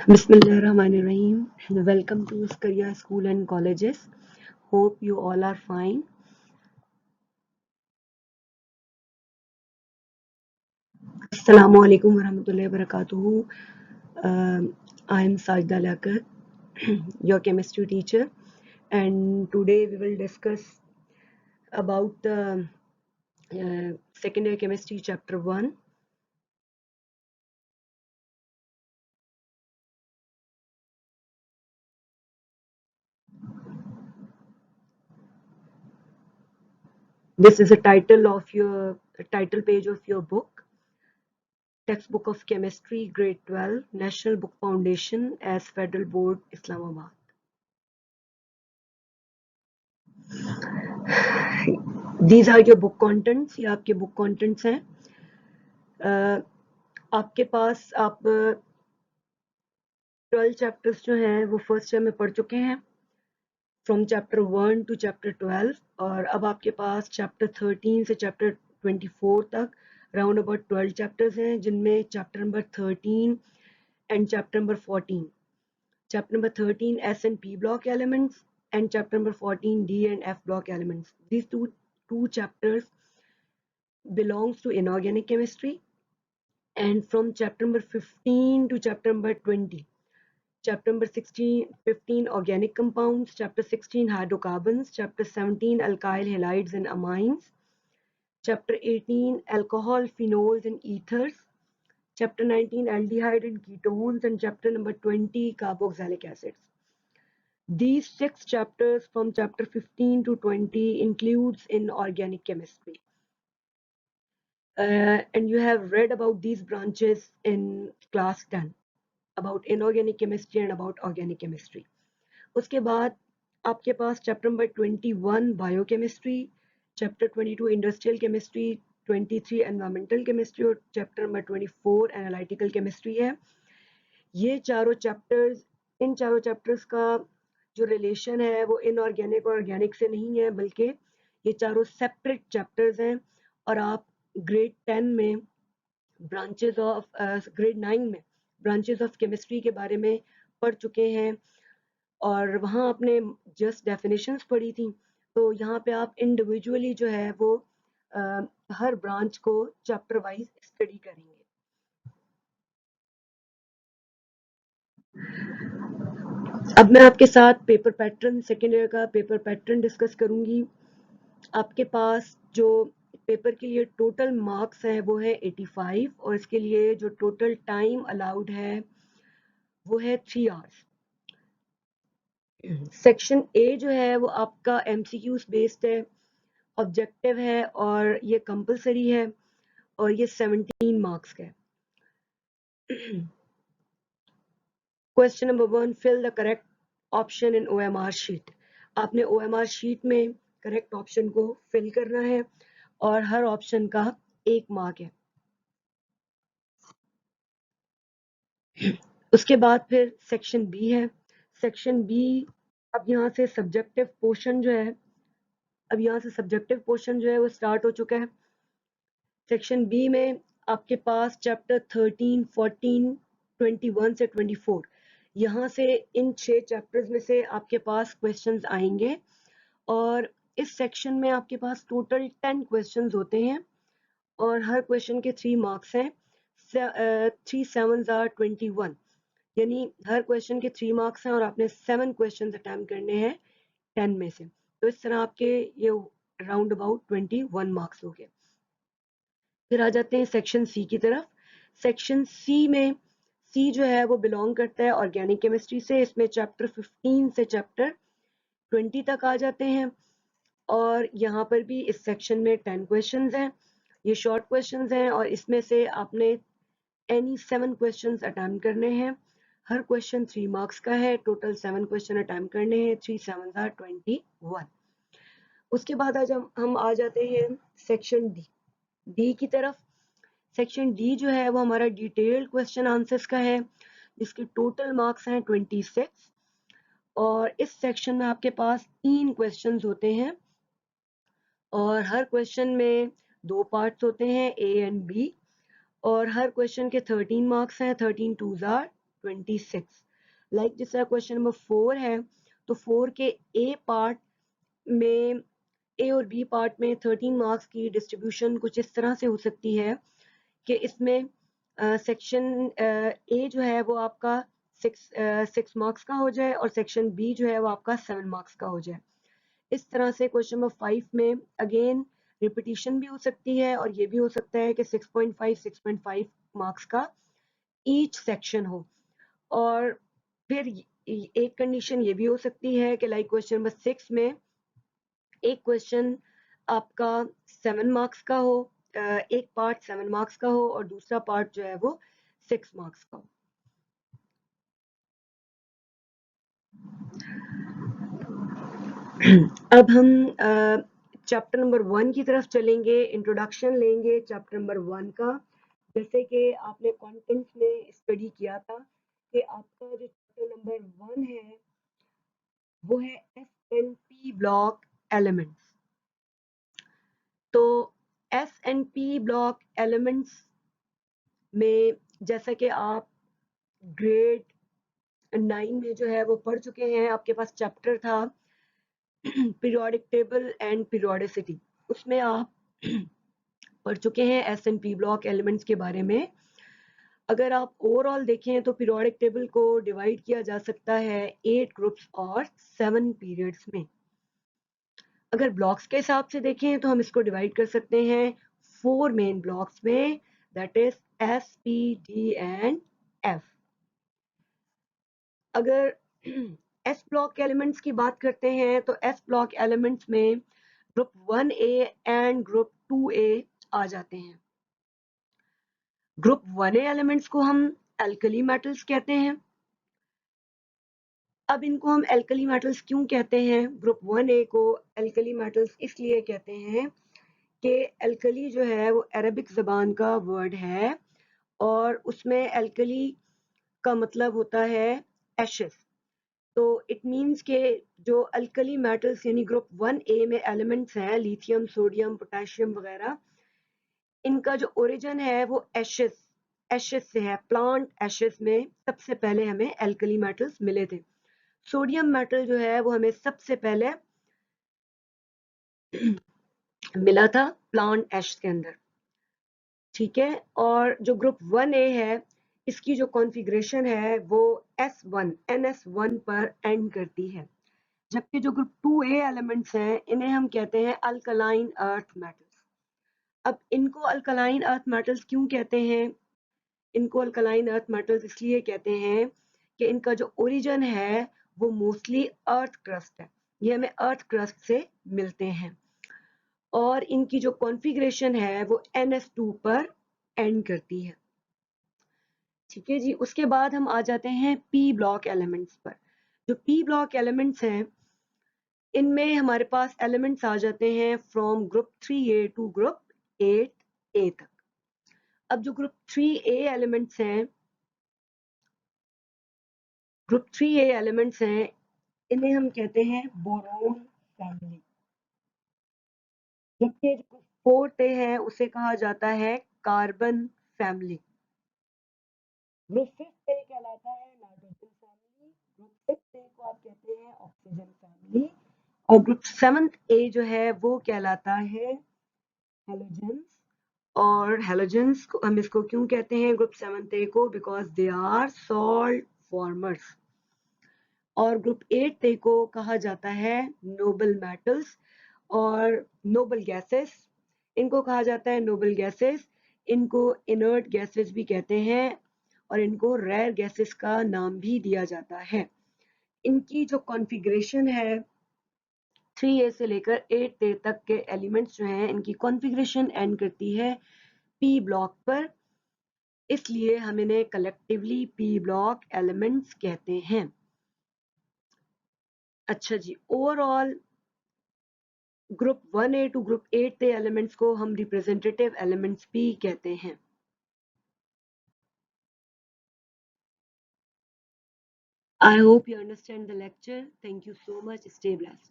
Bismillahirrahmanirrahim. Welcome to Skaria School and Colleges. Hope you all are fine. Assalamu alaikum warahmatullahi wabarakatuh. I am Sajda Lakar, your chemistry teacher, and today we will discuss about the second year chemistry chapter 1. This is a title page of your book, Textbook of Chemistry, Grade 12, National Book Foundation as Federal Board, Islamabad. These are your book contents. ये आपके book contents हैं. आपके पास आप 12 chapters जो हैं वो first year में पढ़ चुके हैं फ्रॉम चैप्टर 1 टू चैप्टर 12 और अब आपके पास चैप्टर 13 से चैप्टर 24 तक राउंड अबाउट 12 चैप्टर्स हैं जिनमें chapter number 13 and chapter number 14 chapter number 13 S and P block elements and chapter number 14 D and F block elements. These two chapters belongs to inorganic chemistry, and from chapter number 15 to chapter number 20, chapter number 15 organic compounds, chapter 16 hydrocarbons, chapter 17 alkyl halides and amines, chapter 18 alcohol, phenols and ethers, chapter 19 aldehyde and ketones, and chapter number 20 carboxylic acids. These 6 chapters from chapter 15 to 20 includes in organic chemistry. And you have read about these branches in class 10 about inorganic chemistry and about organic chemistry. उसके बाद आपके पास chapter number 21 biochemistry, chapter 22 industrial chemistry, 23 environmental chemistry और chapter number 24 analytical chemistry है. ये इन चारों chapters का जो रिलेशन है वो इनऑर्गेनिक और ऑर्गेनिक से नहीं है, बल्कि ये चारों सेपरेट चैप्टर्स हैं और आप ग्रेड 10 में ग्रेड 9 में ब्रांचेस ऑफ केमिस्ट्री के बारे में पढ़ चुके हैं और वहाँ आपने जस्ट डेफिनेशंस पढ़ी थी. तो यहाँ पे आप इंडिविजुअली जो है वो हर ब्रांच को चैप्टर वाइज स्टडी करेंगे. अब मैं आपके साथ पेपर पैटर्न, सेकेंड ईयर का पेपर पैटर्न डिस्कस करूंगी. आपके पास जो पेपर के लिए टोटल मार्क्स हैं वो है 85 और इसके लिए जो टोटल टाइम अलाउड है वो है 3 आवर्स. सेक्शन ए जो है वो आपका एमसीक्यूज बेस्ड है, ऑब्जेक्टिव है और ये कंपलसरी है और ये 17 मार्क्स का है. Question number 1, fill the correct option in OMR sheet. आपने ओएमआर शीट में करेक्ट ऑप्शन को फिल करना है और हर ऑप्शन का 1 मार्क है. उसके बाद फिर सेक्शन बी है. सेक्शन बी अब यहाँ से सब्जेक्टिव पोर्शन जो है वो स्टार्ट हो चुका है. सेक्शन बी में आपके पास चैप्टर 13, 14, 21 से 24, यहाँ से इन 6 चैप्टर्स में से आपके पास क्वेश्चंस आएंगे और इस सेक्शन में आपके पास टोटल 10 क्वेश्चंस होते हैं और हर क्वेश्चन के 3 मार्क्स हैं. 3 7s are 21, यानी हर क्वेश्चन के 3 मार्क्स हैं और आपने 7 क्वेश्चंस अटेम्प्ट करने हैं 10 में से. तो इस तरह आपके ये राउंड अबाउट 21 मार्क्स हो गए. फिर आ जाते हैं सेक्शन सी की तरफ. सेक्शन सी में सी जो है वो बिलोंग करता है ऑर्गेनिक केमिस्ट्री से. इसमें चैप्टर 15 से चैप्टर 20 तक आ जाते हैं और यहाँ पर भी इस सेक्शन में 10 क्वेश्चंस हैं. ये शॉर्ट क्वेश्चंस हैं और इसमें से आपने एनी 7 क्वेश्चंस अटेम्प्ट करने हैं. हर क्वेश्चन 3 मार्क्स का है. टोटल 7 क्वेश्चन अटेम्प्ट करने हैं. 3 7s are 21. उसके बाद आज हम आ जाते हैं सेक्शन डी की तरफ. सेक्शन डी जो है वो हमारा डिटेल्ड क्वेश्चन आंसर्स का है जिसके टोटल मार्क्स हैं 26 और इस सेक्शन में आपके पास 3 क्वेश्चंस होते हैं और हर क्वेश्चन में 2 पार्ट्स होते हैं, ए एंड बी, और हर क्वेश्चन के 13 मार्क्स हैं. 13 2s are 26। लाइक जिस तरह क्वेश्चन नंबर 4 है, तो 4 के ए पार्ट में, ए और बी पार्ट में 13 मार्क्स की डिस्ट्रीब्यूशन कुछ इस तरह से हो सकती है कि इसमें सेक्शन ए जो है वो आपका 6 मार्क्स का हो जाए और सेक्शन बी जो है वो आपका 7 मार्क्स का हो जाए। इस तरह से क्वेश्चन नंबर 5 में अगेन रिपीटिशन भी हो सकती है और ये भी हो सकता है कि 6.5 मार्क्स का ईच सेक्शन हो। और फिर एक कंडीशन ये भी हो सकती है कि लाइक क्वेश्चन नंबर 6 में एक क्वेश्चन आपका 7 मार्क्स का हो, एक पार्ट 7 मार्क्स का हो और दूसरा पार्ट जो है वो 6 मार्क्स का हो। अब हम चैप्टर नंबर 1 की तरफ चलेंगे, इंट्रोडक्शन लेंगे चैप्टर नंबर 1 का। जैसे कि आपने कंटेंट्स में स्टडी किया था कि आपका जो चैप्टर नंबर 1 है वो है एसएनपी ब्लॉक एलिमेंट्स। तो एसएनपी ब्लॉक एलिमेंट्स में जैसा कि आप ग्रेड 9 में जो है वो पढ़ चुके हैं, आपके पास चैप्टर था पीरियोडिक टेबल एंड पीरियोडिसिटी, उसमें आप पढ़ चुके हैं एसएनपी ब्लॉक एलिमेंट्स के बारे में। अगर आप ओवरऑल देखें तो पीरियोडिक टेबल को डिवाइड किया जा सकता है 8 ग्रुप्स और 7 पीरियड्स में। अगर ब्लॉक्स के हिसाब से देखें तो हम इसको डिवाइड कर सकते हैं 4 मेन ब्लॉक्स में, that is S, P, D and F. अगर एस ब्लॉक एलिमेंट्स की बात करते हैं तो एस ब्लॉक एलिमेंट्स में group 1A and group 2A आ जाते हैं। ग्रुप 1A एलिमेंट्स को हम एल्कली मेटल्स कहते हैं। अब इनको हम एल्कली मेटल्स क्यों कहते हैं? ग्रुप 1A को एल्कली मेटल्स इसलिए कहते हैं कि एल्कली जो है वो अरबिक ज़बान का वर्ड है और उसमें एल्कली का मतलब होता है एशेस। तो इट मीन्स के जो अल्कली मेटल्स यानी ग्रुप 1A में एलिमेंट्स हैं, लिथियम, सोडियम, पोटेशियम वगैरह, इनका जो ओरिजिन है वो एशेस से है। प्लांट एशेस में सबसे पहले हमें एल्कली मेटल्स मिले थे। सोडियम मेटल जो है वो हमें सबसे पहले मिला था प्लांट एश के अंदर, ठीक है। और जो ग्रुप 1A है इसकी जो कॉन्फ़िगरेशन है वो S1 NS1 पर एंड करती है, जबकि जो ग्रुप 2A एलिमेंट्स हैं इन्हें हम कहते हैं अल्कलाइन अर्थ मेटल्स। अब इनको अल्कलाइन अर्थ मेटल्स क्यों कहते हैं? इनको अल्कलाइन अर्थ मेटल्स इसलिए कहते हैं कि इनका जो ओरिजिन है वो मोस्टली अर्थ क्रस्ट है, ये हमें अर्थ क्रस्ट से मिलते हैं। और इनकी जो कॉन्फ़िगरेशन है वो NS2 पर एंड करती है, ठीक है जी। उसके बाद हम आ जाते हैं पी ब्लॉक एलिमेंट्स पर। जो पी ब्लॉक एलिमेंट्स हैं इनमें हमारे पास एलिमेंट्स आ जाते हैं from group 3A to group 8A तक। अब जो ग्रुप 3A एलिमेंट्स हैं, ग्रुप 3A एलिमेंट्स हैं, इन्हें हम कहते हैं बोरोन फैमिली। जबकि जो 4A है उसे कहा जाता है कार्बन फैमिली। ग्रुप 5A कहलाता है नाइट्रोजन फैमिली। ग्रुप 6A को आप कहते हैं ऑक्सीजन फैमिली। और ग्रुप 7A जो है वो कहलाता है हेलोजेंस। और हेलोजेंस को हम इसको क्यों कहते हैं ग्रुप 7A को? Because they are salt formers. और ग्रुप 8A को कहा जाता है नोबल मेटल्स और नोबल गैसेस। इनको कहा जाता है नोबल गैसेस। इनको इनर्ट गैसेस भी कहते हैं और इनको रेयर गैसेस का नाम भी दिया जाता है। इनकी जो कॉन्फ़िगरेशन है 3A से लेकर 8A तक के एलिमेंट्स जो हैं इनकी कॉन्फ़िगरेशन एंड करती है पी ब्लॉक पर, इसलिए हम इन्हें कलेक्टिवली पी ब्लॉक एलिमेंट्स कहते हैं। अच्छा जी, overall group 1A to group 8A elements को हम रिप्रेजेंटेटिव एलिमेंट्स भी कहते हैं। I hope you understand the lecture. Thank you so much. Stay blessed.